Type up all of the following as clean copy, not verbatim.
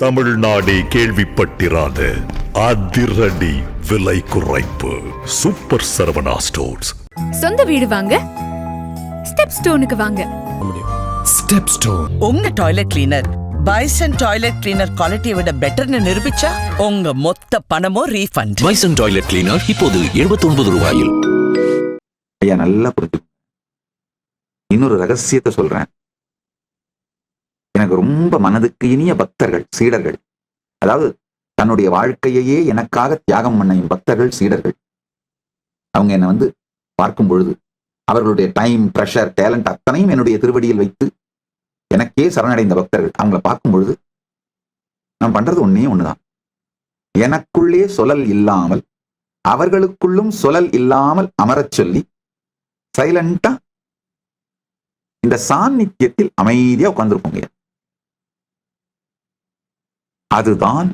தமிழ்நாடே கேள்விப்பட்டிராத அதிரடி விலை குறைப்பு சூப்பர் சரவணா ஸ்டோர்ஸ். சொந்த வீடு வாங்க ஸ்டெப் ஸ்டோனுக்கு வாங்க. ஸ்டெப் ஸ்டோன் உங்க toilet cleaner bison toilet cleaner குவாலிட்டியை விட பெட்டர்னு நிரூபிச்சா உங்க மொத்த பணமும் ரீஃபண்ட். பைசன் டாய்லெட் கிளீனர் இப்போது 79 ரூபாயில். ஐயா நல்லா புரிஞ்சு. இன்னொரு ரகசியத்தை சொல்றேன். எனக்கு ரொம்ப மனதுக்கு இனிய பக்தர்கள், சீடர்கள், அதாவது தன்னுடைய வாழ்க்கையையே எனக்காக தியாகம் பண்ண பக்தர்கள், சீடர்கள். அவங்க என்னை பார்க்கும் பொழுது அவர்களுடைய டைம், ப்ரெஷர், டேலண்ட் அத்தனையும் என்னுடைய திருவடியில் வைத்து எனக்கே சரணடைந்த பக்தர்கள். அவங்கள பார்க்கும் பொழுது நான் பண்றது ஒன்னே ஒண்ணுதான். எனக்குள்ளே சொலல் இல்லாமல் அவர்களுக்குள்ளும் சொலல் இல்லாமல் அமரச் சொல்லி சைலண்டா இந்த சாநித்தியத்தில் அமைதியா உட்கார்ந்துருப்போங்க. அதுதான்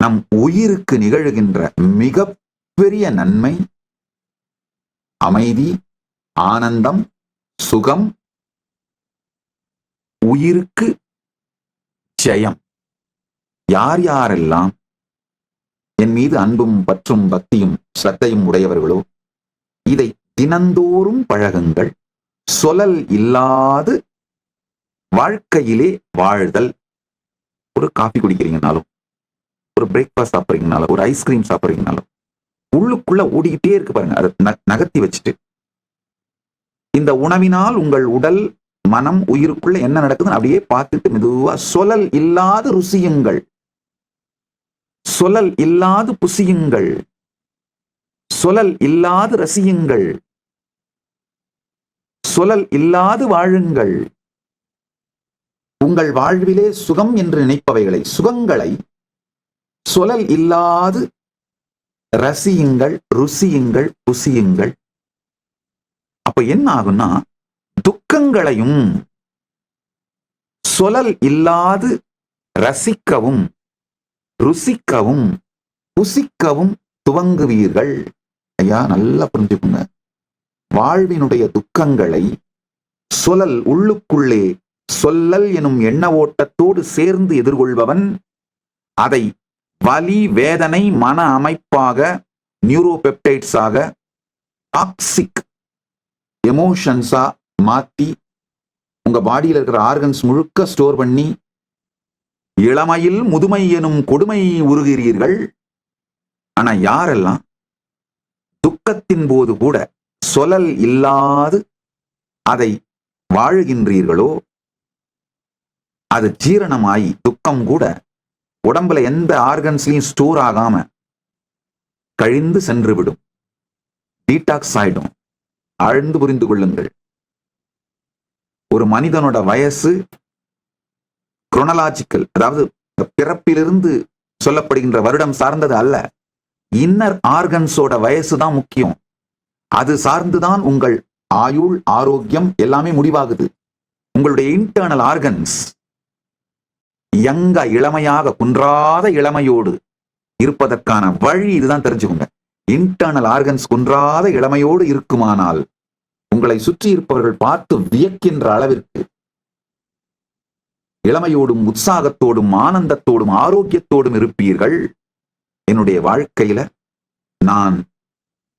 நம் உயிருக்கு நிகழ்கின்ற மிகப்பெரிய நன்மை. அமைதி, ஆனந்தம், சுகம், உயிருக்கு ஜெயம். யார் யாரெல்லாம் என் மீது அன்பும் பற்றும் பக்தியும் ஸ்ரத்தையும் உடையவர்களோ இதை தினந்தோறும் பழகுங்கள். சொலல் இல்லாது வாழ்க்கையிலே வாழ்தல். ஒரு காஃபி குடிக்கிறீங்கனாலும், ஒரு பிரேக்ஃபாஸ்ட் சாப்பிட்றீங்கனாலும், ஒரு ஐஸ்கிரீம் சாப்பிட்றீங்கனாலும் உள்ளுக்குள்ள ஓடிக்கிட்டே இருக்கு பாருங்க. அதை நகர்த்தி வச்சுட்டு இந்த உணவினால் உங்கள் உடல், மனம், உயிருக்குள்ள என்ன நடக்குதுன்னு அப்படியே பார்த்துட்டு மெதுவா சொலல் இல்லாது ருசியுங்கள், சொலல் இல்லாது புசியுங்கள், சொலல் இல்லாது ரசியுங்கள், சொலல் இல்லாது வாழுங்கள். உங்கள் வாழ்விலே சுகம் என்று நினைப்பவைகளை, சுகங்களை சொலல் இல்லாது ரசியுங்கள், ருசியுங்கள், புசியுங்கள். அப்ப என்ன ஆகும்னா, துக்கங்களையும் சொலல் இல்லாது ரசிக்கவும், ருசிக்கவும், புசிக்கவும் துவங்குவீர்கள். ஐயா நல்லா புரிஞ்சுக்குங்க. வாழ்வினுடைய துக்கங்களை சொலல், உள்ளுக்குள்ளே சொல்லல் எனும் எண்ண ஓட்டத்தோடு சேர்ந்து எதிர்கொள்பவன் அதை வலி, வேதனை, மன அமைப்பாக, நியூரோபெப்டைட்ஸாக, டாக்ஸிக் எமோஷன்ஸா மாத்தி உங்க பாடியில் இருக்கிற ஆர்கன்ஸ் முழுக்க ஸ்டோர் பண்ணி இளமையில் முதுமை எனும் கொடுமை உருகிறீர்கள். ஆனா யாரெல்லாம் துக்கத்தின் போது கூட சொலல் இல்லாது அதை வாழுகின்றீர்களோ அது ஜீரணமாயி துக்கம் கூட உடம்புல எந்த ஆர்கன்ஸ்லயும் ஸ்டோர் ஆகாம கழிந்து சென்று விடும், டீடாக்ஸ் ஆயிடும். ஆழ்ந்து புரிந்து கொள்ளுங்கள். ஒரு மனிதனோட வயசு குரோனலாஜிக்கல், அதாவது பிறப்பிலிருந்து சொல்லப்படுகின்ற வருடம் சார்ந்தது அல்ல. இன்னர் ஆர்கன்ஸோட வயசு தான் முக்கியம். அது சார்ந்துதான் உங்கள் ஆயுள், ஆரோக்கியம் எல்லாமே முடிவாகுது. உங்களுடைய இன்டர்னல் ஆர்கன்ஸ் யங்கா, இளமையாக, குன்றாத இளமையோடு இருப்பதற்கான வழி இதுதான். தெரிஞ்சுக்கோங்க. இன்டர்னல் ஆர்கன்ஸ் குன்றாத இளமையோடு இருக்குமானால் உங்களை சுற்றி இருப்பவர்கள் பார்த்து வியக்கின்ற அளவிற்கு இளமையோடும், உற்சாகத்தோடும், ஆனந்தத்தோடும், ஆரோக்கியத்தோடும் இருப்பீர்கள். என்னுடைய வாழ்க்கையில நான்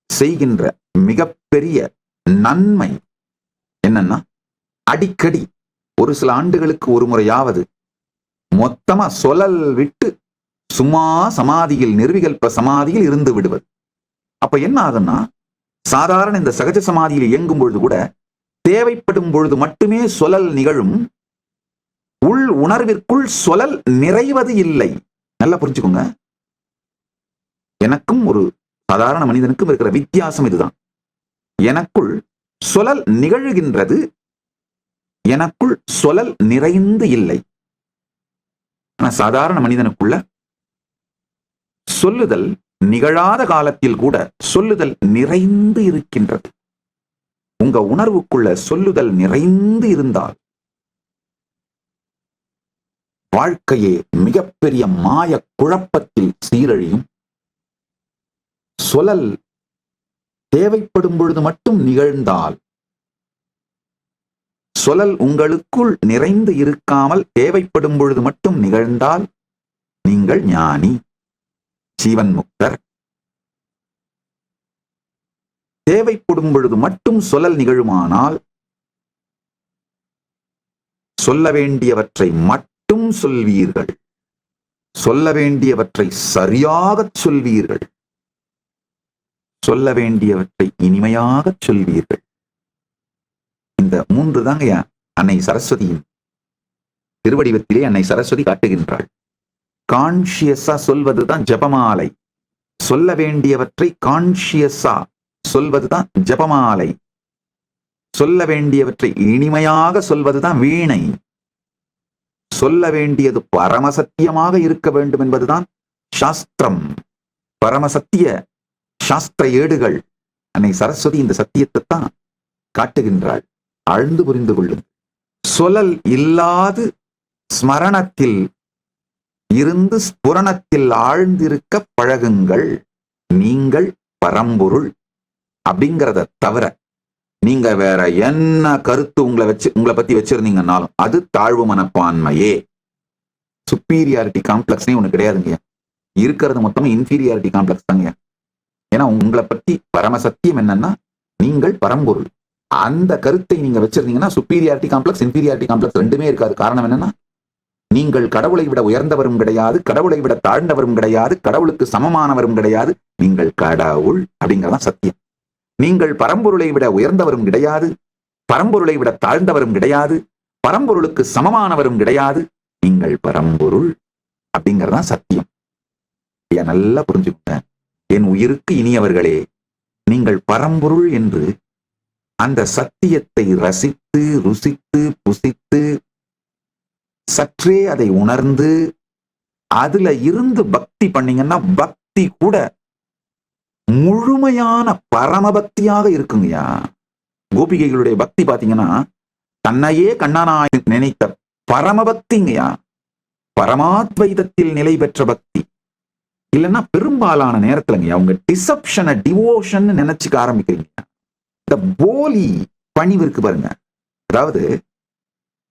செய்கின்ற மிகப்பெரிய நன்மை என்னன்னா, அடிக்கடி ஒரு சில ஆண்டுகளுக்கு ஒரு முறையாவது மொத்தமா சொலல் விட்டு சும்மா சமாதியில், நிர்விகல்ப சமாதியில் இருந்து விடுவது. அப்ப என்ன ஆகுன்னா, சாதாரண இந்த சகஜ சமாதியில் இயங்கும் பொழுது கூட தேவைப்படும் பொழுது மட்டுமே சொலல் நிகழும். உள் உணர்விற்குள் சொலல் நிறைவது இல்லை. நல்லா புரிஞ்சுக்கோங்க. எனக்கும் ஒரு சாதாரண மனிதனுக்கும் இருக்கிற வித்தியாசம் இதுதான். எனக்குள் சொலல் நிகழ்கின்றது, எனக்குள் சொலல் நிறைந்து இல்லை. ஆனா சாதாரண மனிதனுக்குள்ள சொல்லுதல் நிகழாத காலத்தில் கூட சொல்லுதல் நிறைந்து இருக்கின்றது. உங்க உணர்வுக்குள்ள சொல்லுதல் நிறைந்து இருந்தால் வாழ்க்கையே மிகப்பெரிய மாய குழப்பத்தில் சீரழியும். சொலல் தேவைப்படும் பொழுது மட்டும் நிகழ்ந்தால் சொலல் உங்களுக்குள் நிறைந்து இருக்காமல் தேவைப்படும் பொழுது மட்டும் நிகழ்ந்தால் நீங்கள் ஞானி, ஜீவன் முக்தர். தேவைப்படும் பொழுது மட்டும் சொல்லல் நிகழுமானால் சொல்ல வேண்டியவற்றை மட்டும் சொல்வீர்கள், சொல்ல வேண்டியவற்றை சரியாக சொல்வீர்கள், சொல்ல வேண்டியவற்றை இனிமையாக சொல்வீர்கள். இந்த 3 தாங்க அன்னை சரஸ்வதியின் திருவடிவத்திலே அன்னை சரஸ்வதி காட்டுகின்றாள். கான்சியஸா சொல்வதுதான் ஜபமாலை, சொல்ல வேண்டியவற்றை கான்சியஸா சொல்வதுதான் ஜபமாலை, சொல்ல வேண்டியவற்றை இனிமையாக சொல்வதுதான் வீணை, சொல்ல வேண்டியது பரமசத்தியமாக இருக்க வேண்டும் என்பதுதான் சாஸ்திரம், பரமசத்திய சாஸ்திர ஏடுகள். அன்னை சரஸ்வதி இந்த சத்தியத்தை தான் காட்டுகின்றாள். ஆழ்ந்து புரிந்து கொள்ளுங்கள். சொல்லல் இல்லாது ஸ்மரணத்தில் இருந்து ஸ்புரணத்தில் ஆழ்ந்திருக்க பழகுங்கள். நீங்கள் பரம்பொருள் அப்படிங்கிறத தவிர நீங்க வேற என்ன கருத்து உங்களை பத்தி வச்சிருந்தீங்கன்னாலும் அது தாழ்வு மனப்பான்மையே. சுப்பீரியாரிட்டி காம்ப்ளெக்ஸ்னே ஒண்ணு கிடையாதுங்க. இருக்கிறது மொத்தம் இன்ஃபீரியாரிட்டி காம்ப்ளெக்ஸ் தாங்க. ஏன்னா உங்களை பத்தி பரமசத்தியம் என்னன்னா நீங்கள் பரம்பொருள். அந்த கருத்தை நீங்க வச்சிருந்தீங்கன்னா சுப்பீரியாரிட்டி காம்ப்ளெக்ஸ், இன்ஃபீரியாரிட்டி காம்ப்ளெக்ஸ் ரெண்டுமே இருக்காது. காரணம் என்னன்னா நீங்கள் கடவுளை விட உயர்ந்தவரும் கிடையாது, கடவுளை விட தாழ்ந்தவரும் கிடையாது, கடவுளுக்கு சமமானவரும் கிடையாது. நீங்கள் கடவுள் அப்படிங்கிறதான் சத்தியம். நீங்கள் பரம்பொருளை விட உயர்ந்தவரும் கிடையாது, பரம்பொருளை விட தாழ்ந்தவரும் கிடையாது, பரம்பொருளுக்கு சமமானவரும் கிடையாது. நீங்கள் பரம்பொருள் அப்படிங்கிறதான் சத்தியம். நல்லா புரிஞ்சுக்கோங்க என் உயிருக்கு இனியவர்களே. நீங்கள் பரம்பொருள் என்று அந்த சத்தியத்தை ரசித்து ருசித்து புசித்து சற்றே அதை உணர்ந்து அதுல இருந்து பக்தி பண்ணீங்கன்னா பக்தி கூட முழுமையான பரமபக்தியாக இருக்குங்கய்யா. கோபிகைகளுடைய பக்தி பாத்தீங்கன்னா தன்னையே கண்ணனாய் நினைத்த பரமபக்திங்கய்யா, பரமாத்வைதத்தில் நிலை பெற்ற பக்தி. இல்லைன்னா பெரும்பாலான நேரத்துலங்கய்யா உங்க டிசப்ஷனை டிவோஷன் நினைச்சுக்க ஆரம்பிக்கிறீங்க. இந்த போலி பணிவு இருக்கு பாருங்க. அதாவது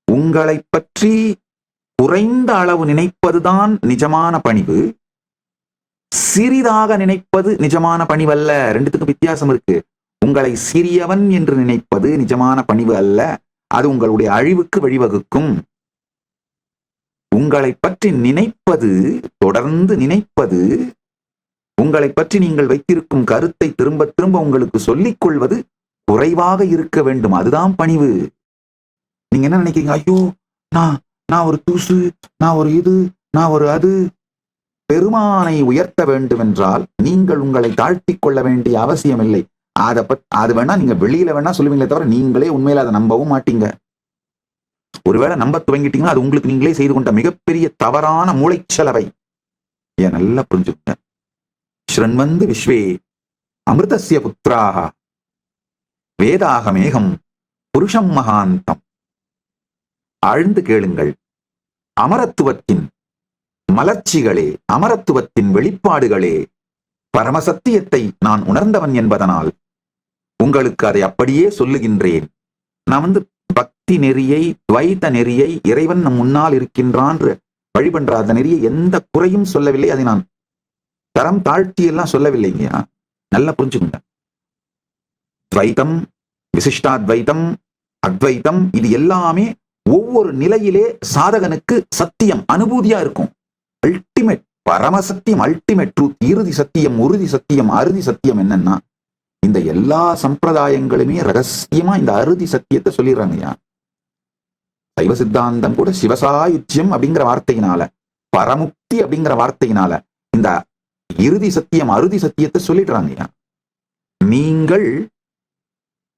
உங்களை பற்றி குறைந்த அளவு நினைப்பதுதான் நிஜமான பணிவு, சிறிதாக நினைப்பது நிஜமான பணிவு அல்ல. ரெண்டுத்துக்கும் வித்தியாசம் இருக்கு. உங்களை சிறியவன் என்று நினைப்பது நிஜமான பணிவு அல்ல, அது உங்களுடைய அழிவுக்கு வழிவகுக்கும். உங்களை பற்றி நினைப்பது, தொடர்ந்து நினைப்பது, உங்களை பற்றி நீங்கள் வைத்திருக்கும் கருத்தை திரும்ப திரும்ப உங்களுக்கு சொல்லிக் கொள்வது குறைவாக இருக்க வேண்டும். அதுதான் பணிவு. நீங்க என்ன நினைக்கிறீங்க? ஐயோ நான் ஒரு தூசு, நான் ஒரு இது, நான் ஒரு அது. பெருமானை உயர்த்த வேண்டும் என்றால் நீங்கள் உங்களை தாழ்த்திக் கொள்ள வேண்டிய அவசியம் இல்லை. அது வேணா நீங்க வெளியில வேணா சொல்லுவீங்களே தவிர நீங்களே உண்மையில அதை நம்பவும் மாட்டீங்க. ஒருவேளை நம்ப துவங்கிட்டீங்கன்னா அது உங்களுக்கு நீங்களே செய்து கொண்ட மிகப்பெரிய தவறான மூளைச்சலவை. ஏன் நல்லா புரிஞ்சுக்க. ஸ்ரண்வந்து விஸ்வே அமிர்தஸ்ய புத்ராக வேதாகமேகம் புருஷம் மகாந்தம். ஆழ்ந்து கேளுங்கள். அமரத்துவத்தின் மலர்ச்சிகளே, அமரத்துவத்தின் வெளிப்பாடுகளே, பரமசத்தியத்தை நான் உணர்ந்தவன் என்பதனால் உங்களுக்கு அதை அப்படியே சொல்லுகின்றேன். நான் பக்தி நெறியை, துவைத நெறியை, இறைவன் நம் முன்னால் இருக்கின்றான் வழிபன்ற அந்த நெறியை எந்த குறையும் சொல்லவில்லை. அதை நான் தரம் தாழ்த்தி எல்லாம் சொல்லவில்லைங்க. நல்லா புரிஞ்சுக்கோங்க. துவைதம், விசிஷ்டாத்வைதம், அத்வைதம், இது எல்லாமே ஒவ்வொரு நிலையிலே சாதகனுக்கு சத்தியம் அனுபூதியா இருக்கும். அல்டிமேட் பரமசத்தியம், அல்டிமேட் ட்ரூத், இறுதி சத்தியம், உறுதி சத்தியம், அறுதி சத்தியம் என்னன்னா இந்த எல்லா சம்பிரதாயங்களுமே ரகசியமா இந்த அறுதி சத்தியத்தை சொல்லிடுறாங்கய்யா. சைவ சித்தாந்தம் கூட சிவசாயுஜ்யம் அப்படிங்கிற வார்த்தையினால, பரமுக்தி அப்படிங்கிற வார்த்தையினால இந்த இறுதி சத்தியம் அறுதி சத்தியத்தை சொல்லிடுறாங்கய்யா. நீங்கள்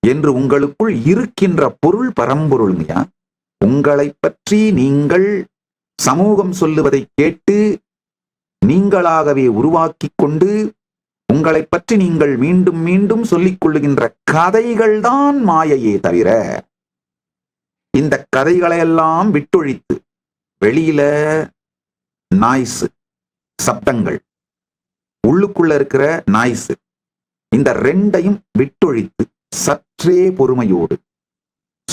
என்று உங்களுக்குள் இருக்கின்ற பொருள் பரம்பொருளுங்கய்யா. உங்களை பற்றி நீங்கள் சமூகம் சொல்லுவதை கேட்டு நீங்களாகவே உருவாக்கி கொண்டு உங்களை பற்றி நீங்கள் மீண்டும் மீண்டும் சொல்லிக் கொள்ளுகின்ற கதைகள் தான் மாயையே தவிர இந்த கதைகளையெல்லாம் விட்டொழித்து வெளியில நாய்ஸ், சப்தங்கள், உள்ளுக்குள்ள இருக்கிற நாய்ஸ், இந்த ரெண்டையும் விட்டொழித்து சற்றே பொறுமையோடு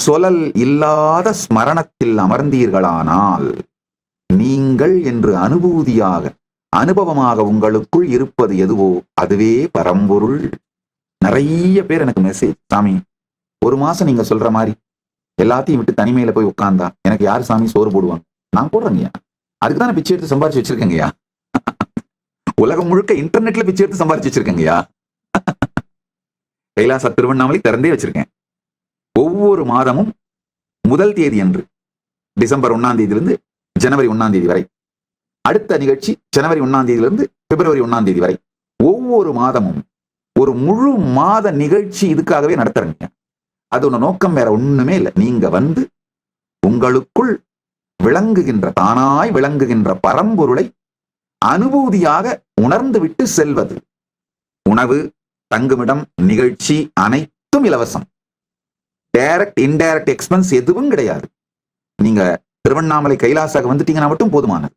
சொலல் இல்லாத ஸ்மரணத்தில் அமர்ந்தீர்களானால் நீங்கள் என்று அனுபூதியாக அனுபவமாக உங்களுக்குள் இருப்பது எதுவோ அதுவே பரம்பொருள். நிறைய பேர் எனக்கு மெசேஜ், சாமி 1 மாசம் நீங்க சொல்ற மாதிரி எல்லாத்தையும் விட்டு தனிமையில போய் உட்கார்ந்தா எனக்கு யார் சாமி சோறு போடுவாங்க? நான் போடுறேங்கய்யா, அதுக்கு தான் பிச்சை எடுத்து சம்பாரிச்சு வச்சிருக்கேங்கய்யா. உலகம் முழுக்க இன்டர்நெட்ல பிச்சை எடுத்து சம்பாரிச்சு வச்சிருக்கேங்கய்யா. கைலாச திருவண்ணாமலை திறந்தே வச்சிருக்கேன். ஒவ்வொரு மாதமும் முதல் தேதி அன்று டிசம்பர் 1ஆம் தேதியிலிருந்து ஜனவரி 1ஆம் தேதி வரை, அடுத்த நிகழ்ச்சி ஜனவரி 1ஆம் தேதியிலிருந்து பிப்ரவரி 1ஆம் தேதி வரை, ஒவ்வொரு மாதமும் ஒரு முழு மாத நிகழ்ச்சி இதுக்காகவே நடத்துறீங்க. அதோட நோக்கம் வேற ஒண்ணுமே இல்லை. நீங்க வந்து உங்களுக்குள் விளங்குகின்ற, தானாய் விளங்குகின்ற பரம்பொருளை அனுபூதியாக உணர்ந்து விட்டு செல்வது. உணவு, தங்குமிடம், நிகழ்ச்சி அனைத்தும் இலவசம். டைரக்ட் இன்டைரக்ட் எக்ஸ்பென்ஸ் எதுவும் கிடையாது. நீங்க திருவண்ணாமலை கைலாசாக வந்துட்டீங்கன்னா மட்டும் போதுமானது.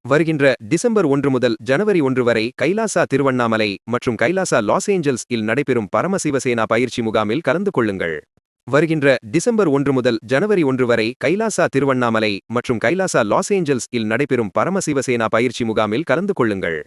வருகின்ற டிசம்பர் 1 முதல் ஜனவரி 1 வரை கைலாசா திருவண்ணாமலை மற்றும் கைலாசா லாஸ் ஏஞ்சல்ஸ் இல் நடைபெறும் பரமசிவசேனா பயிற்சி முகாமில் கலந்து கொள்ளுங்கள். வருகின்ற டிசம்பர் 1 முதல் ஜனவரி 1 வரை கைலாசா திருவண்ணாமலை மற்றும் கைலாசா லாஸ் ஏஞ்சல்ஸ் இல் நடைபெறும் பரமசிவசேனா பயிற்சி முகாமில் கலந்து கொள்ளுங்கள்.